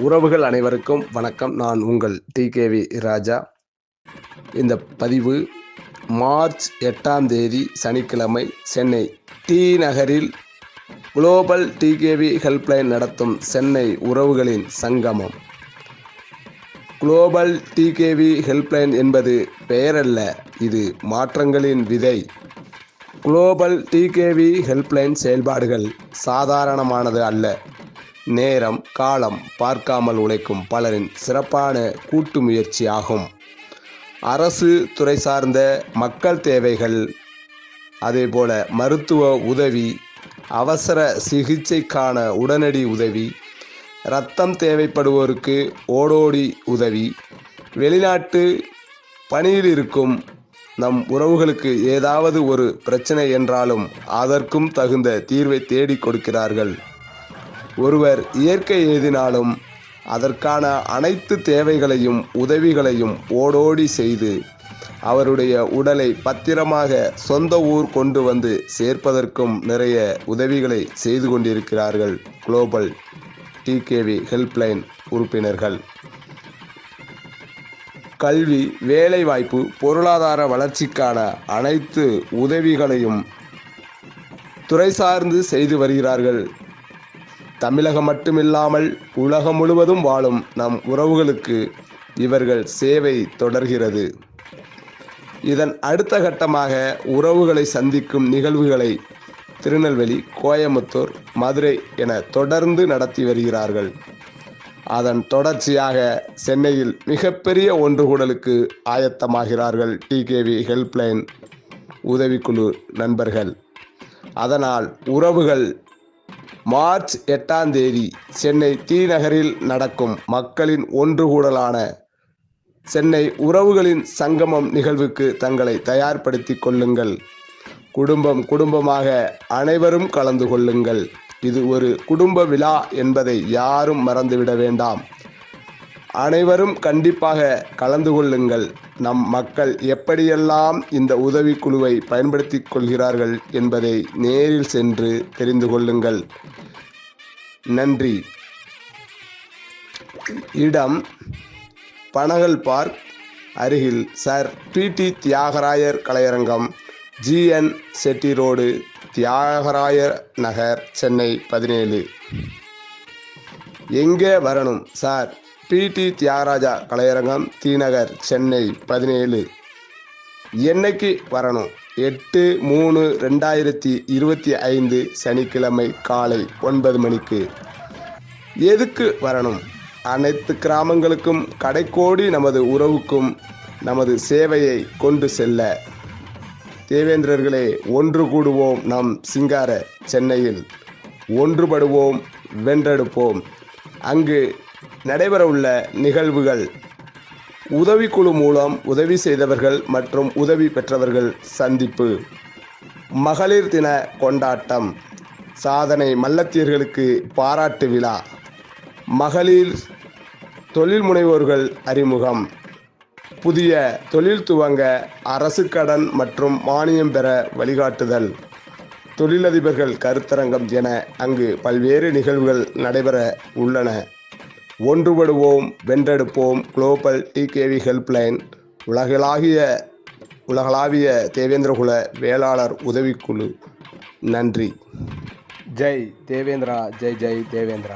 உறவுகள் அனைவருக்கும் வணக்கம். நான் உங்கள் டிகேவி ராஜா. இந்த பதிவு மார்ச் 8ஆம் தேதி சனிக்கிழமை சென்னை டி நகரில் குளோபல் டிகேவி ஹெல்ப்லைன் நடத்தும் சென்னை உறவுகளின் சங்கமம். குளோபல் டிகேவி ஹெல்ப்லைன் என்பது பெயரல்ல, இது மாற்றங்களின் விதை. குளோபல் டிகேவி ஹெல்ப்லைன் செயல்பாடுகள் சாதாரணமானது அல்ல. நேரம் காலம் பார்க்காமல் உழைக்கும் பலரின் சிறப்பான கூட்டு முயற்சியாகும். அரசு துறை சார்ந்த மக்கள் தேவைகள், அதேபோல மருத்துவ உதவி, அவசர சிகிச்சைக்கான உடனடி உதவி, இரத்தம் தேவைப்படுவோருக்கு ஓடோடி உதவி, வெளிநாட்டு பணியில் இருக்கும் நம் உறவுகளுக்கு ஏதாவது ஒரு பிரச்சனை என்றாலும் அதற்கும் தகுந்த தீர்வை தேடி கொடுக்கிறார்கள். ஒருவர் இயற்கை எய்தினாலும் அதற்கான அனைத்து தேவைகளையும் உதவிகளையும் ஓடோடி செய்து அவருடைய உடலை பத்திரமாக சொந்த ஊர் கொண்டு வந்து சேர்ப்பதற்கும் நிறைய உதவிகளை செய்து கொண்டிருக்கிறார்கள் குளோபல் டிகேவி ஹெல்ப்லைன் உறுப்பினர்கள். கல்வி, வேலைவாய்ப்பு, பொருளாதார வளர்ச்சிக்கான அனைத்து உதவிகளையும் துறை சார்ந்து செய்து வருகிறார்கள். தமிழகம் மட்டுமில்லாமல் உலகம் முழுவதும் வாழும் நம் உறவுகளுக்கு இவர்கள் சேவை தொடர்கிறது. இதன் அடுத்த கட்டமாக உறவுகளை சந்திக்கும் நிகழ்வுகளை திருநெல்வேலி, கோயமுத்தூர், மதுரை என தொடர்ந்து நடத்தி வருகிறார்கள். அதன் தொடர்ச்சியாக சென்னையில் மிகப்பெரிய ஒன்றுகூடலுக்கு ஆயத்தமாகிறார்கள் டிகேவி ஹெல்ப்லைன் உதவிக்குழு நண்பர்கள். அதனால் உறவுகள் மார்ச் 8ஆம் தேதி சென்னை டி நகரில் நடக்கும் மக்களின் ஒன்றுகூடலான சென்னை உறவுகளின் சங்கமம் நிகழ்வுக்கு தங்களை தயார்படுத்திக் கொள்ளுங்கள். குடும்பமாக அனைவரும் கலந்து கொள்ளுங்கள். இது ஒரு குடும்ப விழா என்பதை யாரும் மறந்துவிட வேண்டாம். அனைவரும் கண்டிப்பாக கலந்து கொள்ளுங்கள். நம் மக்கள் எப்படியெல்லாம் இந்த உதவிக்குழுவை பயன்படுத்தி கொள்கிறார்கள் என்பதை நேரில் சென்று தெரிந்து கொள்ளுங்கள். நன்றி. இடம் பனகல் பார்க் அருகில் சர் PT தியாகராயர் கலையரங்கம், GN செட்டி ரோடு, தியாகராயர் நகர், சென்னை 17. எங்கே வரணும் சார்? PT தியாகராஜா கலையரங்கம், டி நகர், சென்னை 17. என்னைக்கு வரணும்? 8/3/2025 சனிக்கிழமை காலை 9 மணிக்கு. எதுக்கு வரணும்? அனைத்து கிராமங்களுக்கும் கடைக்கோடி நமது உறவுக்கும் நமது சேவையை கொண்டு செல்ல. தேவேந்திரர்களே, ஒன்று கூடுவோம் நம் சிங்கார சென்னையில். ஒன்றுபடுவோம், வென்றெடுப்போம். அங்கு நடைபெறவுள்ள நிகழ்வுகள்: உதவிக்குழு மூலம் உதவி செய்தவர்கள் மற்றும் உதவி பெற்றவர்கள் சந்திப்பு, மகளிர் தின கொண்டாட்டம், சாதனை மல்லத்தியர்களுக்கு பாராட்டு விழா, மகளிர் தொழில் முனைவோர்கள் அறிமுகம், புதிய தொழில் துவங்க அரசு கடன் மற்றும் மானியம் பெற வழிகாட்டுதல், தொழிலதிபர்கள் கருத்தரங்கம் என அங்கு பல்வேறு நிகழ்வுகள் நடைபெற உள்ளன. ஒன்றுபடுவோம், வென்றெடுப்போம். குளோபல் டிகேவி ஹெல்ப்லைன் உலகளாவிய தேவேந்திரகுல வேளாளர் உதவிக்குழு. நன்றி. ஜெய் தேவேந்திரா, ஜெய் ஜெய் தேவேந்திரா.